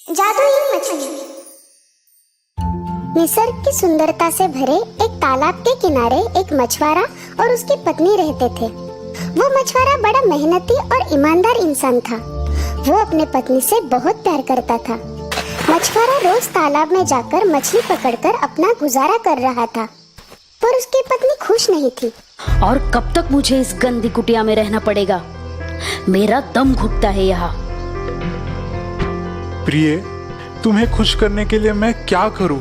जादुई मछली। निसर्ग की सुंदरता से भरे एक तालाब के किनारे एक मछुआरा और उसकी पत्नी रहते थे। वो मछुआरा बड़ा मेहनती और ईमानदार इंसान था। वो अपने पत्नी से बहुत प्यार करता था। मछुआरा रोज तालाब में जाकर मछली पकड़कर अपना गुजारा कर रहा था, पर उसकी पत्नी खुश नहीं थी। और कब तक मुझे इस गंदी कुटिया में रहना पड़ेगा? मेरा दम घुटता है यहाँ। प्रिय, तुम्हें खुश करने के लिए मैं क्या करूं?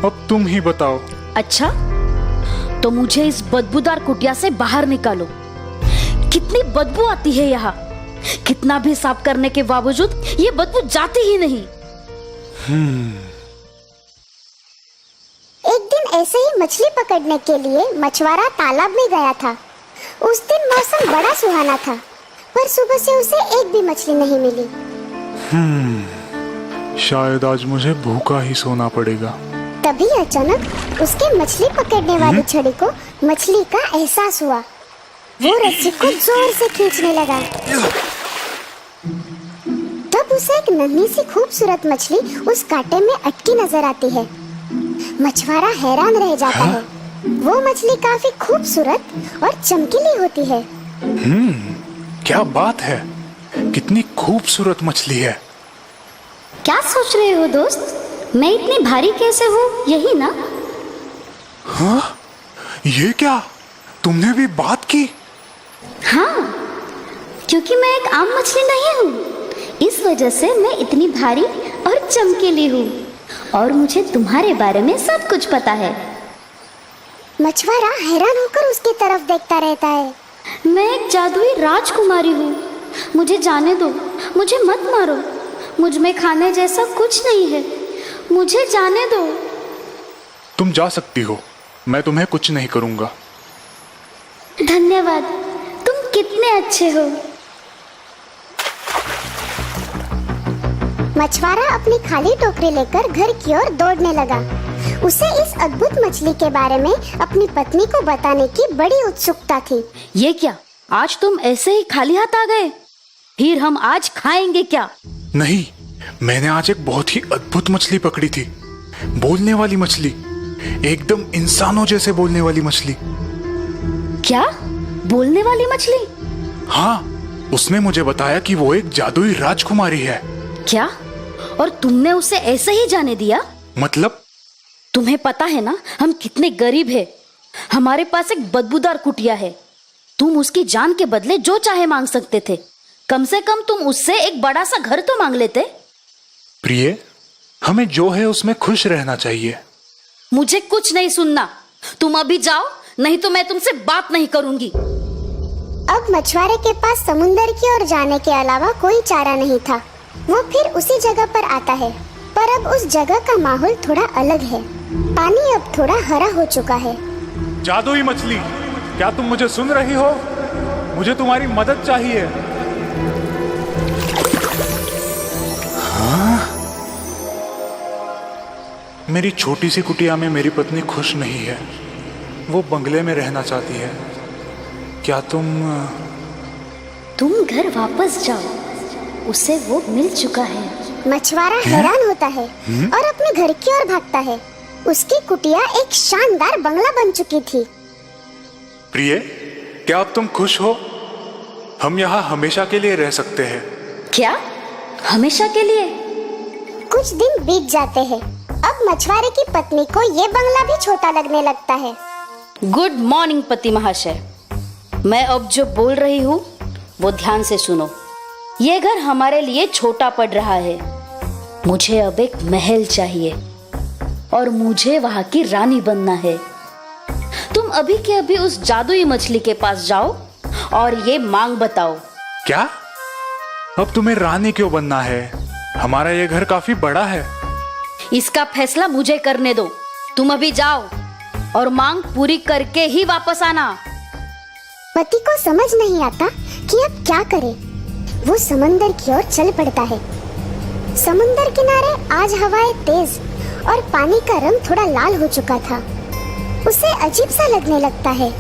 अब तुम ही बताओ। अच्छा, तो मुझे इस बदबूदार कुटिया से बाहर निकालो। कितनी बदबू आती है यहाँ। कितना भी साफ करने के बावजूद ये बदबू जाती ही नहीं। एक दिन ऐसे ही मछली पकड़ने के लिए मछुआरा तालाब में गया था। उस दिन मौसम बड़ा सुहाना था, पर सुबह से उसे एक भी मछली नहीं मिली। शायद आज मुझे भूखा ही सोना पड़ेगा। तभी अचानक उसके मछली पकड़ने वाली छड़ी को मछली का एहसास हुआ। वो रस्सी को जोर से खींचने लगा। तब उसे एक नन्ही सी खूबसूरत मछली उस कांटे में अटकी नजर आती है। मछुआरा हैरान रह जाता है। वो मछली काफी खूबसूरत और चमकीली होती है। क्या बात है, कितनी खूबसूरत मछली है। क्या सोच रहे हो दोस्त? मैं इतनी भारी कैसे हूँ, यही ना? हाँ, ये क्या, तुमने भी बात की? हाँ, क्योंकि मैं एक आम मछली नहीं हूँ। इस वजह से मैं इतनी भारी और चमकीली हूँ, और मुझे तुम्हारे बारे में सब कुछ पता है। मछुआरा हैरान होकर उसकी तरफ देखता रहता है। मैं एक जादुई राजकुमारी हूँ। मुझे जाने दो, मुझे मत मारो। मुझ में खाने जैसा कुछ नहीं है। मुझे जाने दो। तुम जा सकती हो, मैं तुम्हें कुछ नहीं करूंगा। धन्यवाद, तुम कितने अच्छे हो। मछुआरा अपनी खाली टोकरी लेकर घर की ओर दौड़ने लगा। उसे इस अद्भुत मछली के बारे में अपनी पत्नी को बताने की बड़ी उत्सुकता थी। ये क्या, आज तुम ऐसे ही खाली हाथ आ गए? फिर हम आज खाएंगे क्या? नहीं, मैंने आज एक बहुत ही अद्भुत मछली पकड़ी थी। बोलने वाली मछली, एकदम इंसानों जैसे बोलने वाली मछली। क्या? बोलने वाली मछली? हाँ, उसने मुझे बताया कि वो एक जादुई राजकुमारी है। क्या? और तुमने उसे ऐसे ही जाने दिया? मतलब? तुम्हें पता है ना हम कितने गरीब हैं। हमारे पास एक बदबूदार कुटिया है। तुम उसकी जान के बदले जो चाहे मांग सकते थे। कम से कम तुम उससे एक बड़ा सा घर तो मांग लेते। प्रिय, हमें जो है उसमें खुश रहना चाहिए। मुझे कुछ नहीं सुनना। तुम अभी जाओ, नहीं तो मैं तुमसे बात नहीं करूंगी। अब मछुआरे के पास समुंदर की ओर जाने के अलावा कोई चारा नहीं था। वो फिर उसी जगह पर आता है, पर अब उस जगह का माहौल थोड़ा अलग है। पानी अब थोड़ा हरा हो चुका है। जादुई मछली, क्या तुम मुझे सुन रही हो? मुझे तुम्हारी मदद चाहिए। हाँ? मेरी छोटी सी कुटिया में मेरी पत्नी खुश नहीं है। वो बंगले में रहना चाहती है। क्या तुम घर वापस जाओ। उसे वो मिल चुका है। मछुआरा हैरान होता है और अपने घर की ओर भागता है। उसकी कुटिया एक शानदार बंगला बन चुकी थी। प्रिय, क्या अब तुम खुश हो? हम यहाँ हमेशा के लिए रह सकते हैं। क्या? हमेशा के लिए? कुछ दिन बीत जाते हैं। अब मछुआरे की पत्नी को ये बंगला भी छोटा लगने लगता है। गुड मॉर्निंग पति महाशय। मैं अब जो बोल रही हूँ वो ध्यान से सुनो। ये घर हमारे लिए छोटा पड़ रहा है। मुझे अब एक महल चाहिए और मुझे वहां की रानी बनना है। तुम अभी के अभी उस जादुई मछली के पास जाओ और ये मांग बताओ। क्या? अब तुम्हें रानी क्यों बनना है? हमारा ये घर काफी बड़ा है। इसका फैसला मुझे करने दो। तुम अभी जाओ और मांग पूरी करके ही वापस आना। पति को समझ नहीं आता कि अब क्या करे। वो समंदर की ओर चल पड़ता है। समुंदर किनारे आज हवाएं तेज और पानी का रंग थोड़ा लाल हो चुका था। उसे अजीब सा लगने लगता है।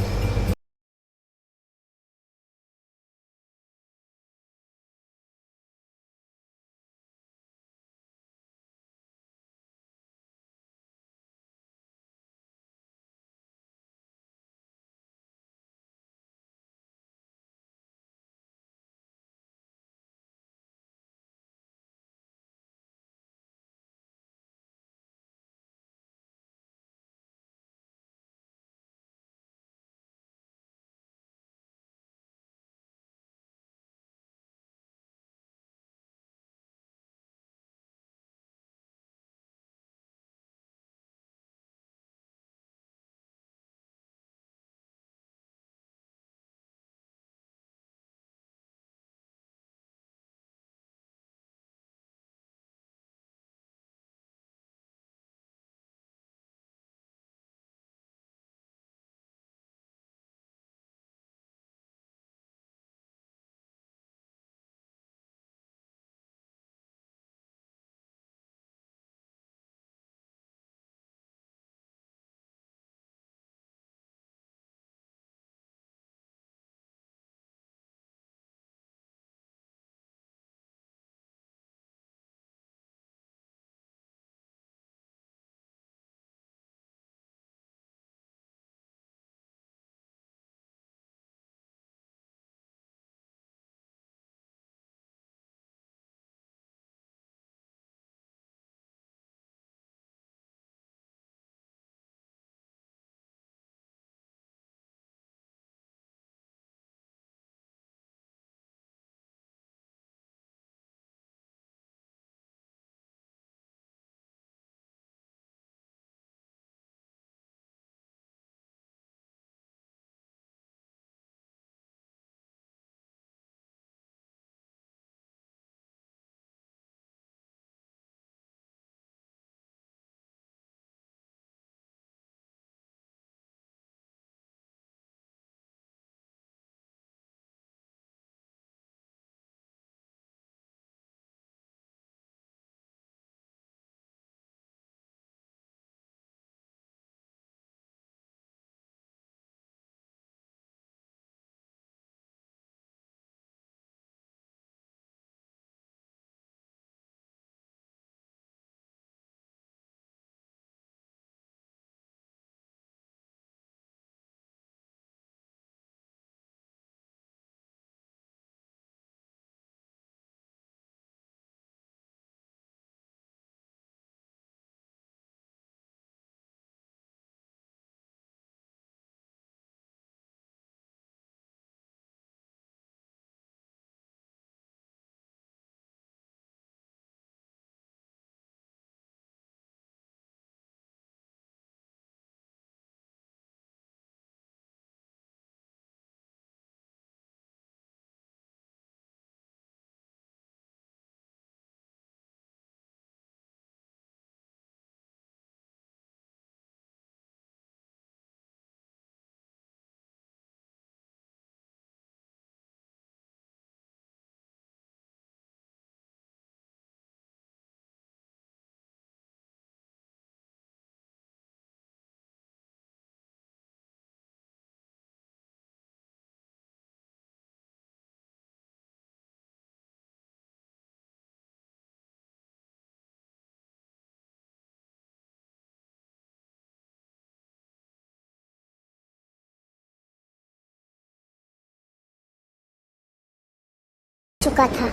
चुका था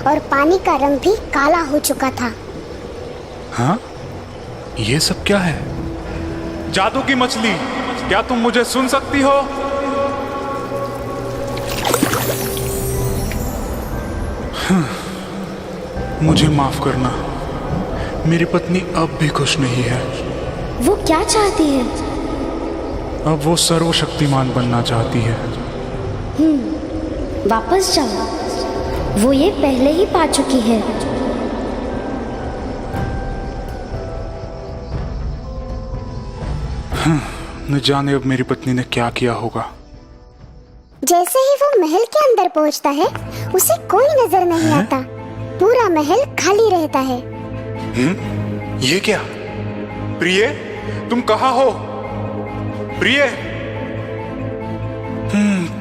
और पानी का रंग भी काला हो चुका था। हाँ, ये सब क्या है? जादू की मछली, क्या तुम मुझे सुन सकती हो? मुझे माफ करना, मेरी पत्नी अब भी खुश नहीं है। वो क्या चाहती है? अब वो सर्वशक्तिमान बनना चाहती है। वापस जाओ, वो ये पहले ही पा चुकी है। न जाने अब मेरी पत्नी ने क्या किया होगा। जैसे ही वो महल के अंदर पहुंचता है, उसे कोई नजर नहीं आता। पूरा महल खाली रहता है। ये क्या? प्रिय, तुम कहाँ हो? प्रिय,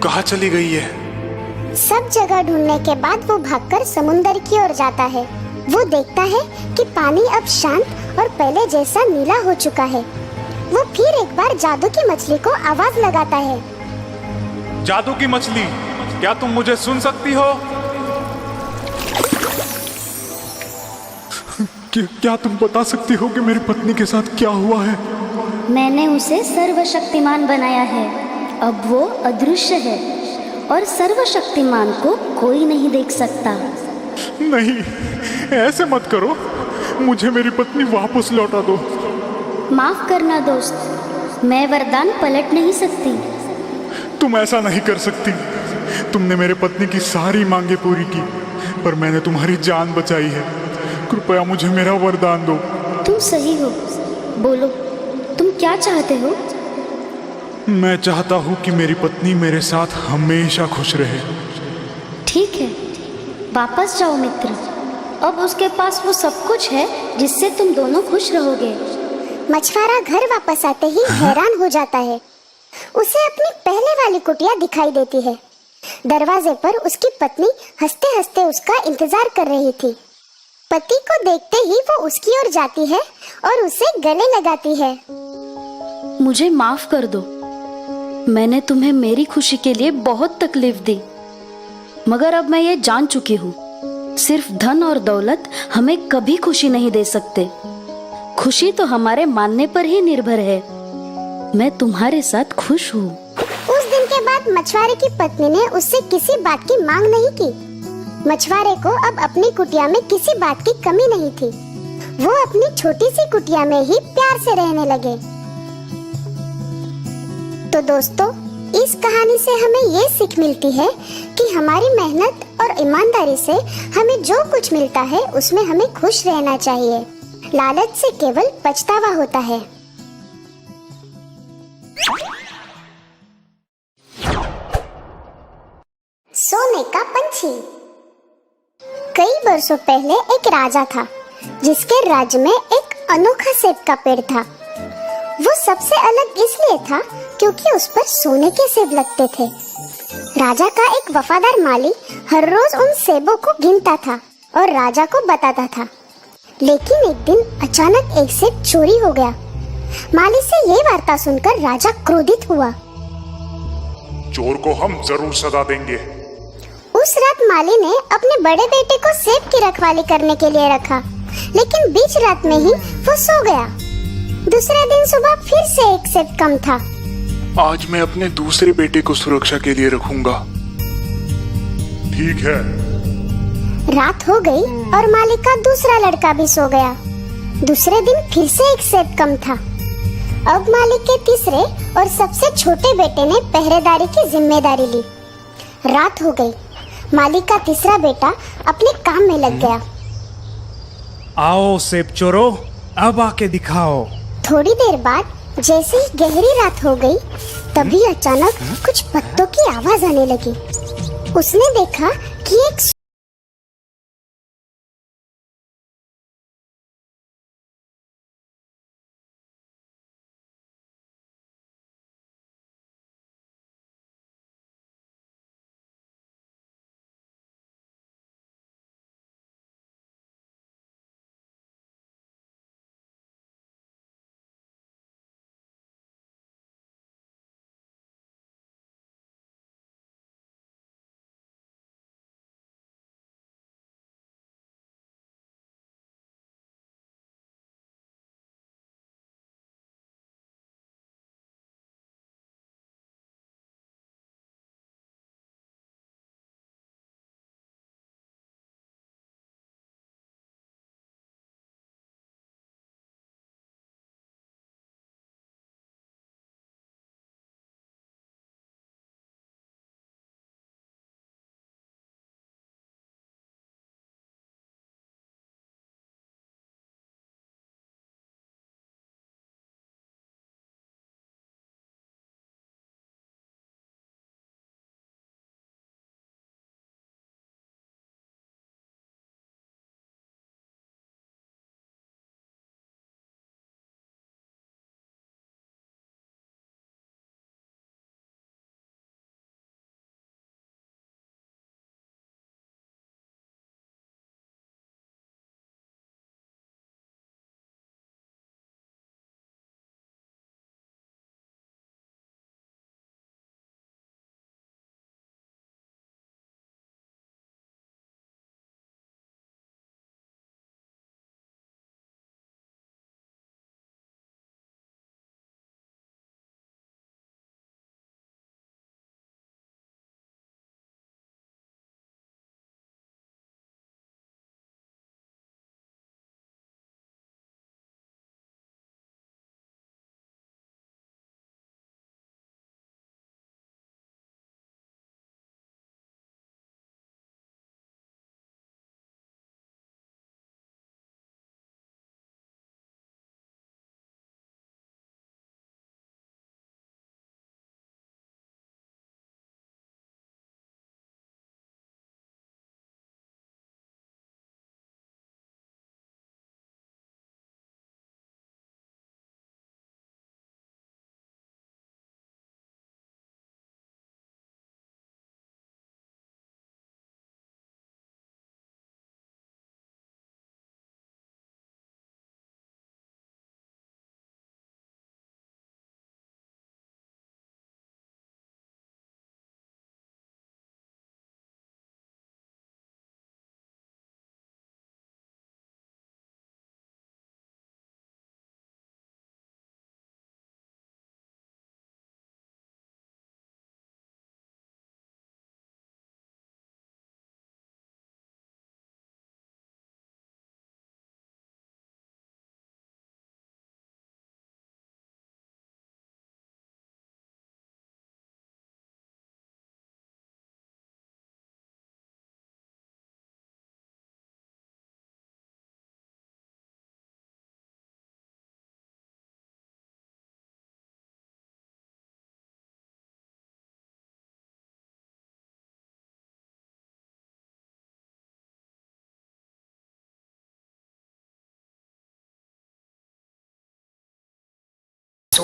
कहाँ चली गई है? सब जगह ढूंढने के बाद वो भागकर समुंदर की ओर जाता है। वो देखता है कि पानी अब शांत और पहले जैसा नीला हो चुका है। वो फिर एक बार जादू की मछली को आवाज लगाता है। जादू की मछली, क्या तुम मुझे सुन सकती हो? क्या तुम बता सकती हो कि मेरी पत्नी के साथ क्या हुआ है? मैंने उसे सर्वशक्तिमान बनाया है। अब वो अदृश्य है और सर्वशक्तिमान को कोई नहीं देख सकता। नहीं, ऐसे मत करो। मुझे मेरी पत्नी वापस लौटा दो। माफ करना दोस्त, मैं वरदान पलट नहीं सकती। तुम ऐसा नहीं कर सकती। तुमने मेरे पत्नी की सारी मांगे पूरी की, पर मैंने तुम्हारी जान बचाई है। कृपया मुझे मेरा वरदान दो। तुम सही हो, बोलो तुम क्या चाहते हो? मैं चाहता हूँ कि मेरी पत्नी मेरे साथ हमेशा खुश रहे। ठीक है, वापस जाओ मित्र। अब उसके पास वो सब कुछ है जिससे तुम दोनों खुश रहोगे। मछुआरा घर वापस आते ही हैरान हो जाता है। उसे अपनी पहले वाली कुटिया दिखाई देती है। दरवाजे पर उसकी पत्नी हंसते हंसते उसका इंतजार कर रही थी। पति को देखते ही वो उसकी ओर जाती है और उसे गले लगाती है। मुझे माफ कर दो, मैंने तुम्हें मेरी खुशी के लिए बहुत तकलीफ दी। मगर अब मैं ये जान चुकी हूँ, सिर्फ धन और दौलत हमें कभी खुशी नहीं दे सकते। खुशी तो हमारे मानने पर ही निर्भर है। मैं तुम्हारे साथ खुश हूँ। उस दिन के बाद मछुआरे की पत्नी ने उससे किसी बात की मांग नहीं की। मछुआरे को अब अपनी कुटिया में किसी बात की कमी नहीं थी। वो अपनी छोटी सी कुटिया में ही प्यार से रहने लगे। तो दोस्तों, इस कहानी से हमें ये सीख मिलती है कि हमारी मेहनत और ईमानदारी से हमें जो कुछ मिलता है उसमें हमें खुश रहना चाहिए। लालच से केवल पछतावा होता है। सोने का पंछी। कई वर्षों पहले एक राजा था, जिसके राज्य में एक अनोखा सेब का पेड़ था। वो सबसे अलग इसलिए था क्योंकि उस पर सोने के सेब लगते थे। राजा का एक वफादार माली हर रोज उन सेबों को गिनता था और राजा को बताता था। लेकिन एक दिन अचानक एक सेब चोरी हो गया। माली से ये वार्ता सुनकर राजा क्रोधित हुआ। चोर को हम जरूर सजा देंगे। उस रात माली ने अपने बड़े बेटे को सेब की रखवाली करने के लिए रखा, लेकिन बीच रात में ही वो सो गया। दूसरे दिन सुबह फिर से एक सेब कम था। आज मैं अपने दूसरे बेटे को सुरक्षा के लिए रखूंगा। ठीक है। रात हो गई और माली का दूसरा लड़का भी सो गया। दूसरे दिन फिर से एक सेब कम था। अब मालिक के तीसरे और सबसे छोटे बेटे ने पहरेदारी की जिम्मेदारी ली। रात हो गई। मालिक का तीसरा बेटा अपने काम में लग गया। आओ सेब चोरो, अब आके दिखाओ। थोड़ी देर बाद जैसे ही गहरी रात हो गई, तभी अचानक कुछ पत्तों की आवाज आने लगी। उसने देखा कि एक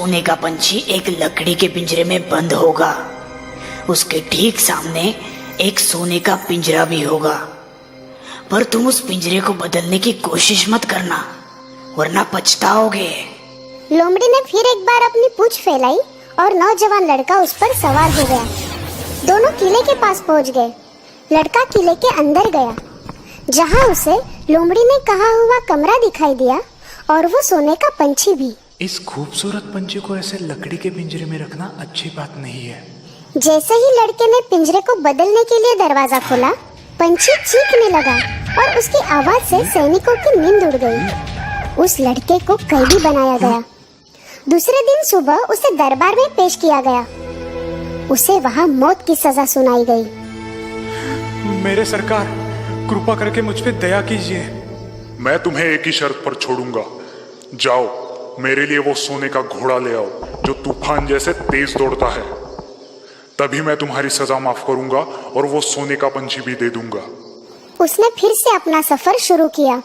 सोने का पंछी एक लकड़ी के पिंजरे में बंद होगा। उसके ठीक सामने एक सोने का पिंजरा भी होगा, पर तुम उस पिंजरे को बदलने की कोशिश मत करना, वरना पछताओगे। लोमड़ी ने फिर एक बार अपनी पूंछ फैलाई और नौजवान लड़का उस पर सवार हो गया। दोनों किले के पास पहुंच गए। लड़का किले के अंदर गया, जहां उसे लोमड़ी ने कहा हुआ कमरा दिखाई दिया और वो सोने का पंछी भी। इस खूबसूरत पंछी को ऐसे लकड़ी के पिंजरे में रखना अच्छी बात नहीं है। जैसे ही लड़के ने पिंजरे को बदलने के लिए दरवाजा खोला, पंछी चीखने लगा और उसकी आवाज से सैनिकों की नींद उड़ गई। उस लड़के को कैदी बनाया गया। दूसरे दिन सुबह उसे दरबार में पेश किया गया। उसे वहाँ मौत की सजा सुनाई गई। मेरे सरकार, कृपा करके मुझ पे दया कीजिए। मैं तुम्हें एक ही शर्त पर छोड़ूंगा। जाओ, मेरे लिए वो सोने का घोड़ा ले आओ जो तूफान जैसे तेज दौड़ता है। तभी मैं तुम्हारी सजा माफ करूंगा और वो सोने का पंछी भी दे दूंगा। उसने फिर से अपना सफर शुरू किया।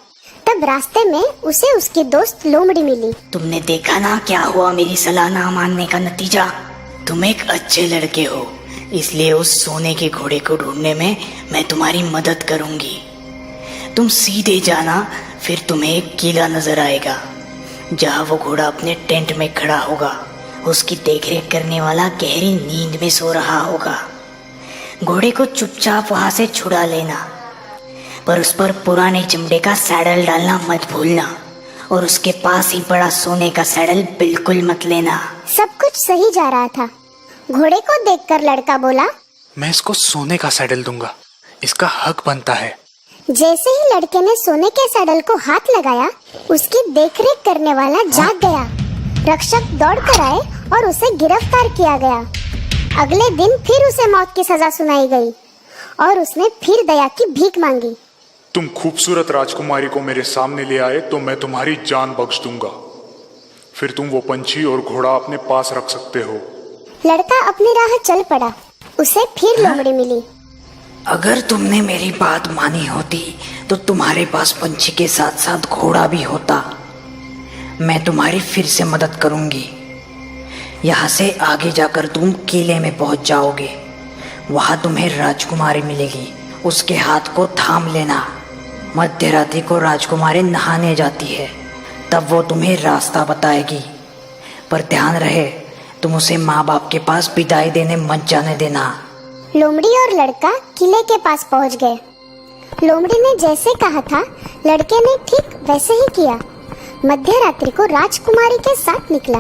तब रास्ते में उसे उसकी दोस्त लोमड़ी मिली। तुमने देखा ना क्या हुआ मेरी सलाह ना मानने का नतीजा। तुम एक अच्छे लड़के हो, इसलिए उस सोने के घोड़े को ढूंढने में मैं तुम्हारी मदद करूंगी। तुम सीधे जाना, फिर तुम्हें एक किला नजर आएगा जहाँ वो घोड़ा अपने टेंट में खड़ा होगा। उसकी देखरेख करने वाला गहरी नींद में सो रहा होगा। घोड़े को चुपचाप वहां से छुड़ा लेना, पर उस पर पुराने चमड़े का सैडल डालना मत भूलना, और उसके पास ही पड़ा सोने का सैडल बिल्कुल मत लेना। सब कुछ सही जा रहा था। घोड़े को देखकर लड़का बोला, मैं इसको सोने का सैडल दूंगा, इसका हक बनता है। जैसे ही लड़के ने सोने के सैडल को हाथ लगाया, उसकी देखरेख करने वाला जाग गया। रक्षक दौड़कर आए और उसे गिरफ्तार किया गया। अगले दिन फिर उसे मौत की सजा सुनाई गई और उसने फिर दया की भीख मांगी। तुम खूबसूरत राजकुमारी को मेरे सामने ले आए तो मैं तुम्हारी जान बख्श दूंगा। फिर तुम वो पंछी और घोड़ा अपने पास रख सकते हो। लड़का अपनी राह चल पड़ा। उसे फिर लोमड़ी मिली। अगर तुमने मेरी बात मानी होती तो तुम्हारे पास पंछी के साथ साथ घोड़ा भी होता। मैं तुम्हारी फिर से मदद करूंगी। यहाँ से आगे जाकर तुम किले में पहुंच जाओगे। वहाँ तुम्हें राजकुमारी मिलेगी, उसके हाथ को थाम लेना। मध्य रात्रि को राजकुमारी नहाने जाती है, तब वो तुम्हें रास्ता बताएगी। पर ध्यान रहे, तुम उसे माँ बाप के पास विदाई देने मत जाने देना। लोमड़ी और लड़का किले के पास पहुंच गए। लोमड़ी ने जैसे कहा था, लड़के ने ठीक वैसे ही किया। मध्य रात्रि को राजकुमारी के साथ निकला,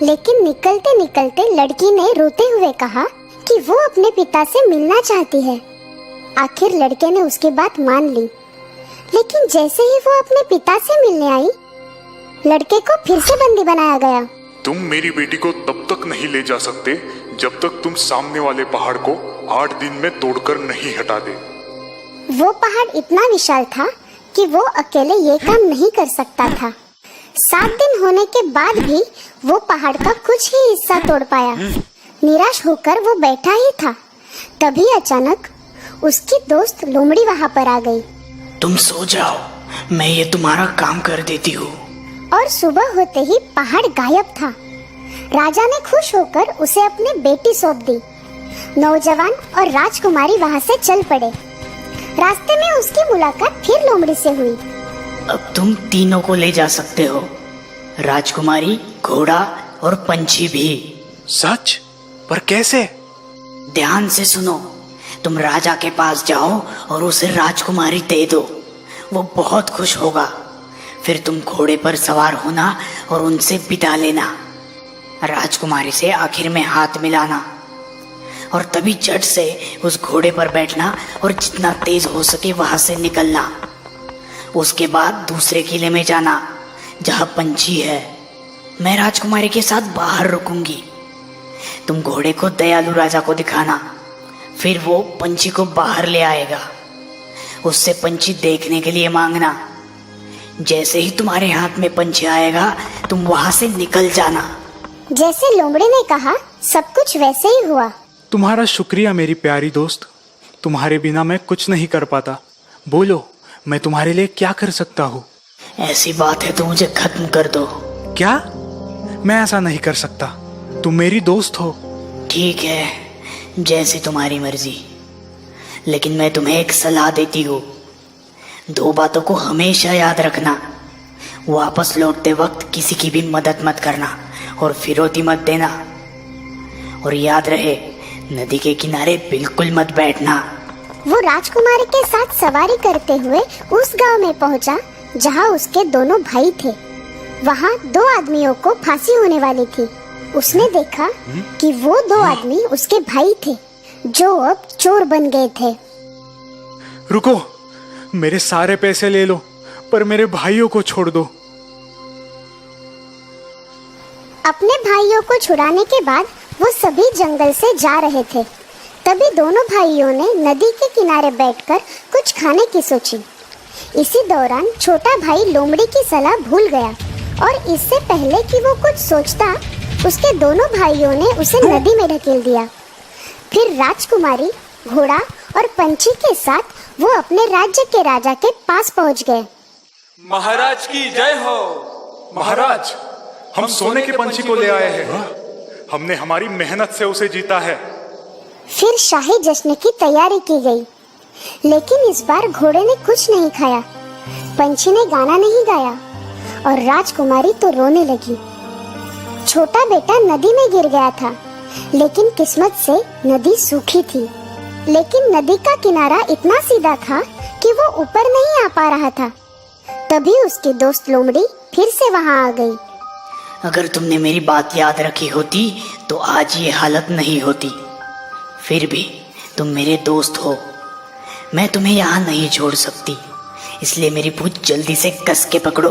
लेकिन निकलते निकलते लड़की ने रोते हुए कहा कि वो अपने पिता से मिलना चाहती है। आखिर लड़के ने उसकी बात मान ली, लेकिन जैसे ही वो अपने पिता से मिलने आई, लड़के को फिर से बंदी बनाया गया। तुम मेरी बेटी को तब तक नहीं ले जा सकते जब तक तुम सामने वाले पहाड़ को 8 दिन में तोड़कर नहीं हटा दे। वो पहाड़ इतना विशाल था कि वो अकेले ये काम नहीं कर सकता था। 7 दिन होने के बाद भी वो पहाड़ का कुछ ही हिस्सा तोड़ पाया। निराश होकर वो बैठा ही था। तभी अचानक उसकी दोस्त लोमड़ी वहाँ पर आ गई। तुम सो जाओ, मैं ये तुम्हारा काम कर देती हूँ। और सुबह होते ही पहाड़ गायब था। राजा ने खुश होकर उसे अपनी बेटी सौंप दी। नौजवान और राजकुमारी वहाँ से चल पड़े। रास्ते में उसकी मुलाकात फिर लोमड़ी से हुई। अब तुम तीनों को ले जा सकते हो, राजकुमारी, घोड़ा और पंछी भी। सच? पर कैसे? ध्यान से सुनो। तुम राजा के पास जाओ और उसे राजकुमारी दे दो, वो बहुत खुश होगा। फिर तुम घोड़े पर सवार होना और उनसे विदा लेना। राजकुमारी से आखिर में हाथ मिलाना और तभी झट से उस घोड़े पर बैठना और जितना तेज हो सके वहां से निकलना। उसके बाद दूसरे किले में जाना जहाँ पंछी है। मैं राजकुमारी के साथ बाहर रुकूंगी। तुम घोड़े को दयालु राजा को दिखाना, फिर वो पंछी को बाहर ले आएगा। उससे पंछी देखने के लिए मांगना। जैसे ही तुम्हारे हाथ में पंछी आएगा, तुम वहां से निकल जाना। जैसे लोमड़ी ने कहा, सब कुछ वैसे ही हुआ। तुम्हारा शुक्रिया मेरी प्यारी दोस्त। तुम्हारे बिना मैं कुछ नहीं कर पाता। बोलो, मैं तुम्हारे लिए क्या कर सकता हूँ? ऐसी बात है तो मुझे खत्म कर दो। क्या? मैं ऐसा नहीं कर सकता। तुम मेरी दोस्त हो। ठीक है, जैसी तुम्हारी मर्जी, लेकिन मैं तुम्हें एक सलाह देती हूँ। 2 बातों को हमेशा याद रखना। वापस लौटते वक्त किसी की भी मदद मत करना और फिरौती मत देना। और याद रहे, नदी के किनारे बिल्कुल मत बैठना। वो राजकुमारी के साथ सवारी करते हुए उस गांव में पहुंचा जहां उसके दोनों भाई थे। वहां 2 आदमियों को फांसी होने वाली थी। उसने देखा कि वो 2 आदमी उसके भाई थे जो अब चोर बन गए थे। रुको, मेरे सारे पैसे ले लो, पर मेरे भाइयों को छोड़ दो। अपने भाइयों को छुड़ाने के बाद वो सभी जंगल से जा रहे थे। तभी दोनों भाइयों ने नदी के किनारे बैठकर कुछ खाने की सोची। इसी दौरान छोटा भाई लोमड़ी की सलाह भूल गया और इससे पहले कि वो कुछ सोचता, उसके दोनों भाइयों ने उसे नदी में ढकेल दिया। फिर राजकुमारी, घोड़ा और पंछी के साथ वो अपने राज्य के राजा के पास पहुंच गए। महाराज की जय हो। महाराज, हम सोने के पंछी को ले आए हैं। हमने हमारी मेहनत से उसे जीता है। फिर शाही जश्न की तैयारी की गई, लेकिन इस बार घोड़े ने कुछ नहीं खाया, पंछी ने गाना नहीं गाया और राजकुमारी तो रोने लगी। छोटा बेटा नदी में गिर गया था, लेकिन किस्मत से नदी सूखी थी। लेकिन नदी का किनारा इतना सीधा था कि वो ऊपर नहीं आ पा रहा था। तभी उसकी दोस्त लोमड़ी फिर से वहां आ गई। अगर तुमने मेरी बात याद रखी होती तो आज ये हालत नहीं होती। फिर भी तुम मेरे दोस्त हो, मैं तुम्हें यहाँ नहीं छोड़ सकती, इसलिए मेरी पूंछ जल्दी से कस के पकड़ो